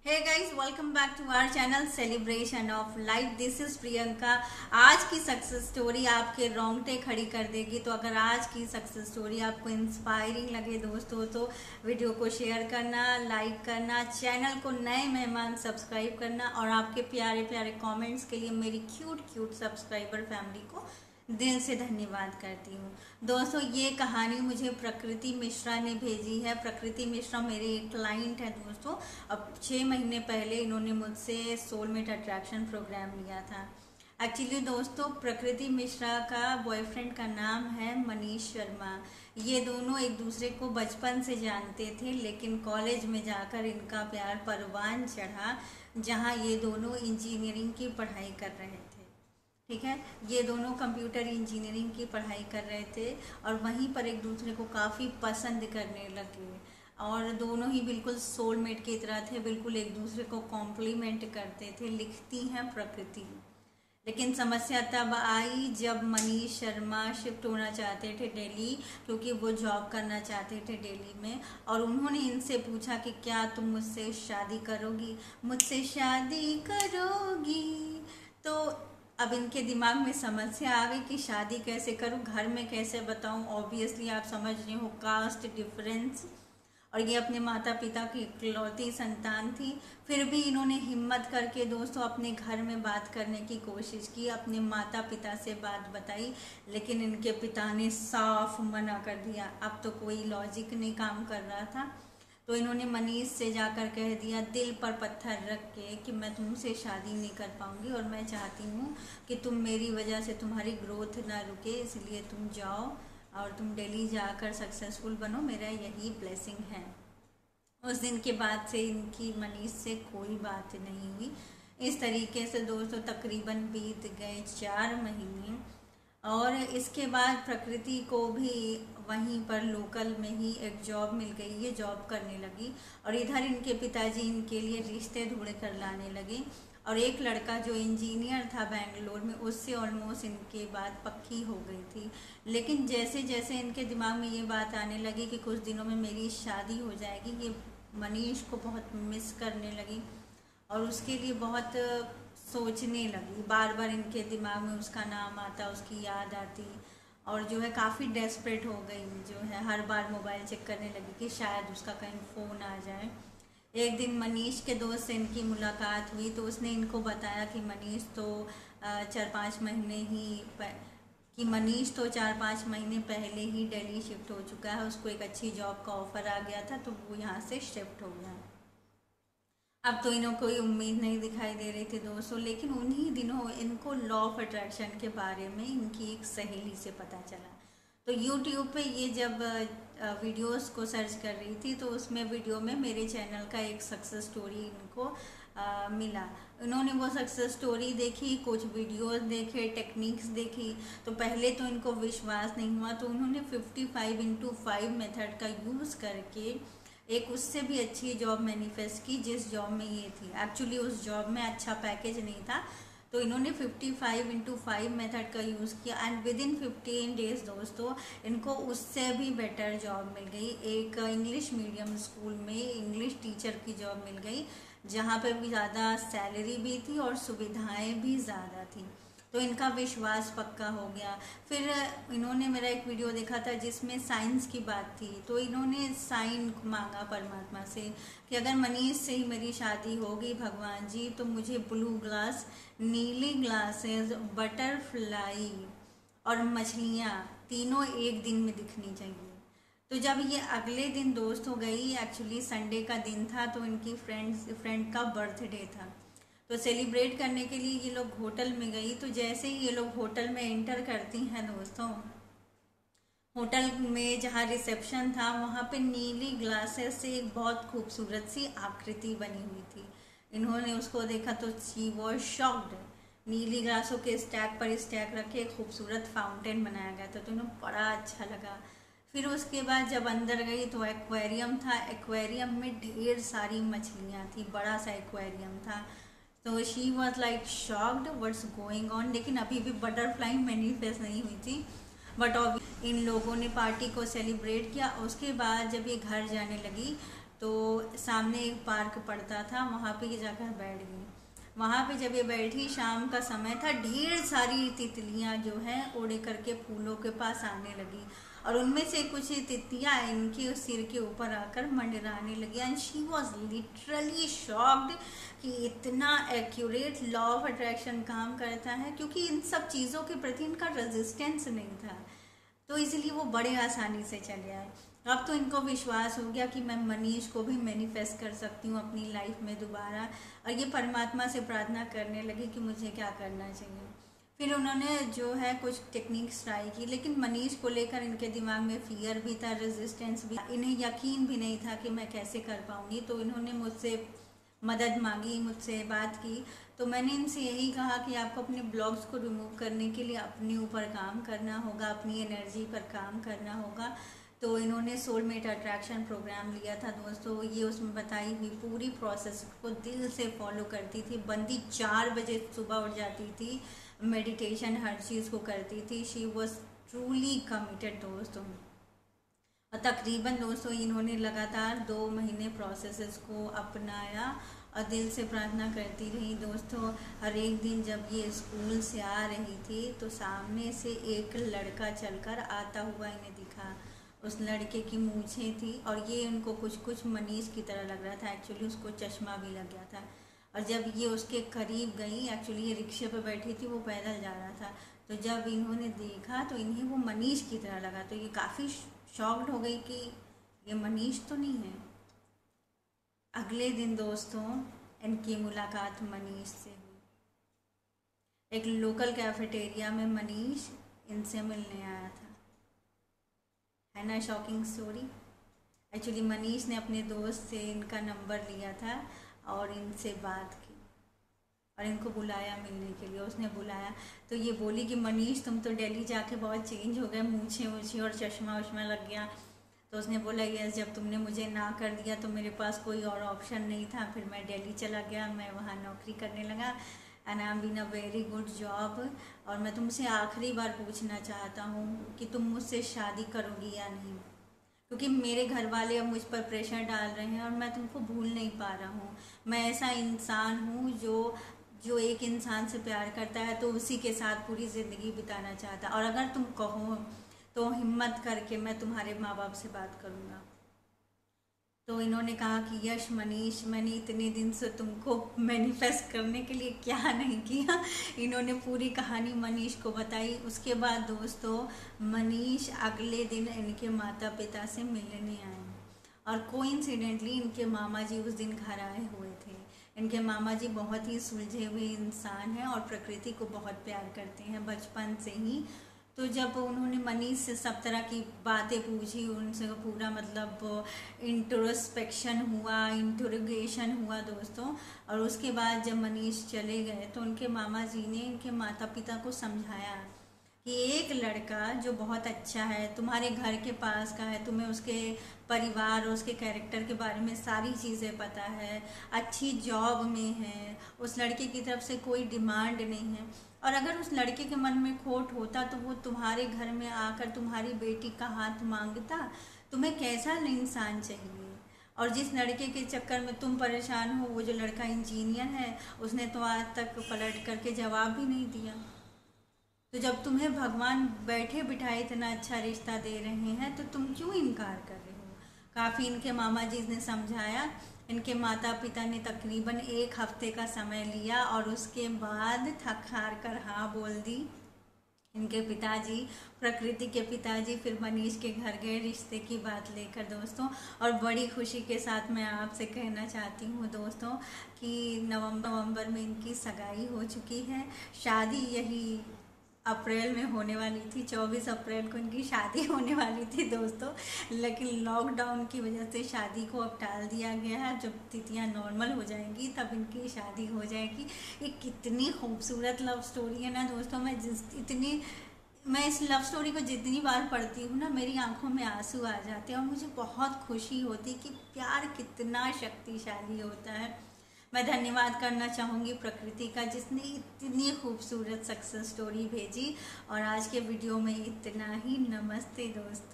Hey guys, welcome back to our channel celebration of life. This is Priyanka. आज की success story आपके रोंगटे खड़ी कर देगी। तो अगर आज की सक्सेस स्टोरी आपको इंस्पायरिंग लगे दोस्तों, तो वीडियो को शेयर करना, लाइक करना, चैनल को नए मेहमान सब्सक्राइब करना और आपके प्यारे प्यारे कमेंट्स के लिए मेरी क्यूट क्यूट सब्सक्राइबर फैमिली को दिल से धन्यवाद करती हूँ। दोस्तों, ये कहानी मुझे प्रकृति मिश्रा ने भेजी है। प्रकृति मिश्रा मेरे एक क्लाइंट है दोस्तों। अब 6 महीने पहले इन्होंने मुझसे सोलमेट अट्रैक्शन प्रोग्राम लिया था। एक्चुअली दोस्तों, प्रकृति मिश्रा का बॉयफ्रेंड का नाम है मनीष शर्मा। ये दोनों एक दूसरे को बचपन से जानते थे, लेकिन कॉलेज में जाकर इनका प्यार परवान चढ़ा, जहाँ ये दोनों इंजीनियरिंग की पढ़ाई कर रहे थे। ठीक है, ये दोनों कंप्यूटर इंजीनियरिंग की पढ़ाई कर रहे थे और वहीं पर एक दूसरे को काफ़ी पसंद करने लगे और दोनों ही बिल्कुल सोलमेट की तरह थे, बिल्कुल एक दूसरे को कॉम्प्लीमेंट करते थे। लिखती हैं प्रकृति। लेकिन समस्या तब आई जब मनीष शर्मा शिफ्ट होना चाहते थे दिल्ली, क्योंकि वो जॉब करना चाहते थे दिल्ली में। और उन्होंने इनसे पूछा कि क्या तुम मुझसे शादी करोगी, मुझसे शादी करोगी। तो अब इनके दिमाग में समस्या आ गई कि शादी कैसे करूं, घर में कैसे बताऊं। ऑब्वियसली आप समझ रहे हो, कास्ट डिफरेंस, और ये अपने माता पिता की इकलौती संतान थी। फिर भी इन्होंने हिम्मत करके दोस्तों अपने घर में बात करने की कोशिश की, अपने माता पिता से बात बताई, लेकिन इनके पिता ने साफ मना कर दिया। अब तो कोई लॉजिक नहीं काम कर रहा था। तो इन्होंने मनीष से जाकर कह दिया, दिल पर पत्थर रख के, कि मैं तुमसे शादी नहीं कर पाऊंगी और मैं चाहती हूँ कि तुम मेरी वजह से तुम्हारी ग्रोथ ना रुके, इसलिए तुम जाओ और तुम दिल्ली जाकर सक्सेसफुल बनो, मेरा यही ब्लेसिंग है। उस दिन के बाद से इनकी मनीष से कोई बात नहीं हुई। इस तरीके से दोस्तों तकरीबन बीत गए 4 महीने और इसके बाद प्रकृति को भी वहीं पर लोकल में ही एक जॉब मिल गई। ये जॉब करने लगी और इधर इनके पिताजी इनके लिए रिश्ते ढूंढ कर लाने लगे। और एक लड़का जो इंजीनियर था बेंगलोर में, उससे ऑलमोस्ट इनके बात पक्की हो गई थी। लेकिन जैसे जैसे इनके दिमाग में ये बात आने लगी कि कुछ दिनों में मेरी शादी हो जाएगी, ये मनीष को बहुत मिस करने लगी और उसके लिए बहुत सोचने लगी। बार बार इनके दिमाग में उसका नाम आता, उसकी याद आती और जो है काफ़ी डेस्परेट हो गई। जो है हर बार मोबाइल चेक करने लगी कि शायद उसका कहीं फ़ोन आ जाए। एक दिन मनीष के दोस्त से इनकी मुलाकात हुई, तो उसने इनको बताया कि मनीष तो 4-5 महीने पहले ही दिल्ली शिफ्ट हो चुका है। उसको एक अच्छी जॉब का ऑफ़र आ गया था, तो वो यहाँ से शिफ्ट हो गया। अब तो इन्हों कोई उम्मीद नहीं दिखाई दे रही थी दोस्तों। लेकिन उन्हीं दिनों इनको लॉ ऑफ अट्रैक्शन के बारे में इनकी एक सहेली से पता चला। तो यूट्यूब पे ये जब वीडियोस को सर्च कर रही थी, तो उसमें वीडियो में मेरे चैनल का एक सक्सेस स्टोरी इनको मिला। उन्होंने वो सक्सेस स्टोरी देखी, कुछ वीडियोस देखे, टेक्निक्स देखी। तो पहले तो इनको विश्वास नहीं हुआ, तो उन्होंने 55x5 मेथड का यूज़ करके एक उससे भी अच्छी जॉब मैनिफेस्ट की, जिस जॉब में ये थी। एक्चुअली उस जॉब में अच्छा पैकेज नहीं था, तो इन्होंने 55x5 मेथड का यूज़ किया एंड विद इन 15 डेज दोस्तों इनको उससे भी बेटर जॉब मिल गई। एक इंग्लिश मीडियम स्कूल में इंग्लिश टीचर की जॉब मिल गई, जहाँ पर भी ज़्यादा सैलरी भी थी और सुविधाएं भी ज़्यादा थी। तो इनका विश्वास पक्का हो गया। फिर इन्होंने मेरा एक वीडियो देखा था जिसमें साइंस की बात थी, तो इन्होंने साइन मांगा परमात्मा से कि अगर मनीष से ही मेरी शादी होगी भगवान जी, तो मुझे ब्लू ग्लास, नीली ग्लासेस, बटरफ्लाई और मछलियाँ तीनों एक दिन में दिखनी चाहिए। तो जब ये अगले दिन दोस्तों गई, एक्चुअली संडे का दिन था, तो इनकी फ्रेंड का बर्थडे था। तो सेलिब्रेट करने के लिए ये लोग होटल में गई। तो जैसे ही ये लोग होटल में एंटर करती हैं दोस्तों, होटल में जहाँ रिसेप्शन था, वहाँ पे नीली ग्लासेस से एक बहुत खूबसूरत सी आकृति बनी हुई थी। इन्होंने उसको देखा तो शी वॉज शॉक्ड। नीली ग्लासों के स्टैक पर स्टैक रखे एक खूबसूरत फाउंटेन बनाया गया था, तो इन्हें बड़ा अच्छा लगा। फिर उसके बाद जब अंदर गई तो एक्वेरियम था। एक्वेरियम में ढेर सारी मछलियाँ थी, बड़ा सा एक्वेरियम था। तो she was like shocked, what's going on. लेकिन अभी भी बटरफ्लाई मैनिफेस्ट नहीं हुई थी। बट इन लोगों ने पार्टी को सेलिब्रेट किया। उसके बाद जब ये घर जाने लगी, तो सामने एक पार्क पड़ता था, वहाँ पे जाकर बैठ गई। वहाँ पे जब ये बैठी, शाम का समय था, ढेर सारी तितलियाँ जो हैं उड़ करके फूलों के पास आने लगी और उनमें से कुछ तितलियाँ इनके सिर के ऊपर आकर मंडराने लगी। And she was literally shocked कि इतना एक्यूरेट लॉ ऑफ अट्रैक्शन काम करता है, क्योंकि इन सब चीज़ों के प्रति इनका रेजिस्टेंस नहीं था, तो इसलिए वो बड़े आसानी से चले आए। अब तो इनको विश्वास हो गया कि मैं मनीष को भी मैनिफेस्ट कर सकती हूँ अपनी लाइफ में दोबारा, और ये परमात्मा से प्रार्थना करने लगी कि मुझे क्या करना चाहिए। फिर उन्होंने जो है कुछ टेक्निक्स ट्राई की, लेकिन मनीष को लेकर इनके दिमाग में फियर भी था, रेजिस्टेंस भी, इन्हें यकीन भी नहीं था कि मैं कैसे कर पाऊँगी। तो इन्होंने मुझसे मदद मांगी, मुझसे बात की। तो मैंने इनसे यही कहा कि आपको अपने ब्लॉक्स को रिमूव करने के लिए अपने ऊपर काम करना होगा, अपनी एनर्जी पर काम करना होगा। तो इन्होंने सोलमेट अट्रैक्शन प्रोग्राम लिया था दोस्तों। ये उसमें बताई हुई पूरी प्रोसेस को दिल से फॉलो करती थी। बंदी 4 बजे सुबह उठ जाती थी, मेडिटेशन हर चीज़ को करती थी। शी वॉज ट्रूली कमिटेड दोस्तों। और तकरीबन दोस्तों इन्होंने लगातार 2 महीने प्रोसेसेस को अपनाया और दिल से प्रार्थना करती रही दोस्तों। हर एक दिन जब ये स्कूल से आ रही थी तो सामने से एक लड़का चलकर आता हुआ इन्हें दिखा। उस लड़के की मूछें थी और ये उनको कुछ कुछ मनीष की तरह लग रहा था। एक्चुअली उसको चश्मा भी लग गया था। और जब ये उसके करीब गई, एक्चुअली ये रिक्शे पर बैठी थी, वो पैदल जा रहा था, तो जब इन्होंने देखा तो इन्हें वो मनीष की तरह लगा। तो ये काफ़ी शॉक्ड हो गई कि ये मनीष तो नहीं है। अगले दिन दोस्तों इनकी मुलाकात मनीष से हुई। एक लोकल कैफेटेरिया में मनीष इनसे मिलने आया था। है ना शॉकिंग स्टोरी। एक्चुअली मनीष ने अपने दोस्त से इनका नंबर लिया था और इनसे बात की और इनको बुलाया मिलने के लिए। उसने बुलाया तो ये बोली कि मनीष तुम तो दिल्ली जाके बहुत चेंज हो गए, मूछें वूछें और चश्मा वश्मा लग गया। तो उसने बोला यस, जब तुमने मुझे ना कर दिया तो मेरे पास कोई और ऑप्शन नहीं था। फिर मैं दिल्ली चला गया, मैं वहाँ नौकरी करने लगा and I am been a very good job. और मैं तुमसे आखिरी बार पूछना चाहता हूँ कि तुम मुझसे शादी करोगी या नहीं, क्योंकि मेरे घर वाले अब मुझ पर प्रेशर डाल रहे हैं और मैं तुमको भूल नहीं पा रहा हूँ। मैं ऐसा इंसान हूँ जो एक इंसान से प्यार करता है तो उसी के साथ पूरी ज़िंदगी बिताना चाहता। और अगर तुम कहो तो हिम्मत करके मैं तुम्हारे माँ बाप से बात करूँगा। तो इन्होंने कहा कि यश मनीष, मैंने इतने दिन से तुमको मैनिफेस्ट करने के लिए क्या नहीं किया। इन्होंने पूरी कहानी मनीष को बताई। उसके बाद दोस्तों मनीष अगले दिन इनके माता पिता से मिलने आए और कोइंसिडेंटली इनके मामा जी उस दिन घर आए हुए थे। इनके मामा जी बहुत ही सुलझे हुए इंसान हैं और प्रकृति को बहुत प्यार करते हैं बचपन से ही। तो जब उन्होंने मनीष से सब तरह की बातें पूछी, उनसे पूरा मतलब इंट्रोस्पेक्शन हुआ, इंटरोगेशन हुआ दोस्तों। और उसके बाद जब मनीष चले गए तो उनके मामा जी ने इनके माता पिता को समझाया कि एक लड़का जो बहुत अच्छा है, तुम्हारे घर के पास का है, तुम्हें उसके परिवार और उसके कैरेक्टर के बारे में सारी चीज़ें पता है, अच्छी जॉब में है, उस लड़के की तरफ से कोई डिमांड नहीं है। और अगर उस लड़के के मन में खोट होता तो वो तुम्हारे घर में आकर तुम्हारी बेटी का हाथ मांगता। तुम्हें कैसा इंसान चाहिए? और जिस लड़के के चक्कर में तुम परेशान हो, वो जो लड़का इंजीनियर है, उसने तो आज तक पलट करके जवाब भी नहीं दिया। तो जब तुम्हें भगवान बैठे बिठाए इतना अच्छा रिश्ता दे रहे हैं तो तुम क्यों इनकार कर रहे हो? काफ़ी इनके मामा जी ने समझाया। इनके माता पिता ने तकरीबन 1 हफ्ते का समय लिया और उसके बाद थक हार कर हाँ बोल दी। इनके पिताजी, प्रकृति के पिताजी, फिर मनीष के घर गए रिश्ते की बात लेकर दोस्तों। और बड़ी खुशी के साथ मैं आपसे कहना चाहती हूँ दोस्तों कि नवंबर में इनकी सगाई हो चुकी है। शादी यही अप्रैल में होने वाली थी, 24 अप्रैल को इनकी शादी होने वाली थी दोस्तों, लेकिन लॉकडाउन की वजह से शादी को अब टाल दिया गया है। जब तिथियां नॉर्मल हो जाएंगी तब इनकी शादी हो जाएगी। ये कितनी खूबसूरत लव स्टोरी है ना दोस्तों। मैं इस लव स्टोरी को जितनी बार पढ़ती हूँ ना, मेरी आंखों में आंसू आ जाते हैं और मुझे बहुत खुशी होती कि प्यार कितना शक्तिशाली होता है। मैं धन्यवाद करना चाहूँगी प्रकृति का, जिसने इतनी खूबसूरत सक्सेस स्टोरी भेजी। और आज के वीडियो में इतना ही। नमस्ते दोस्तों।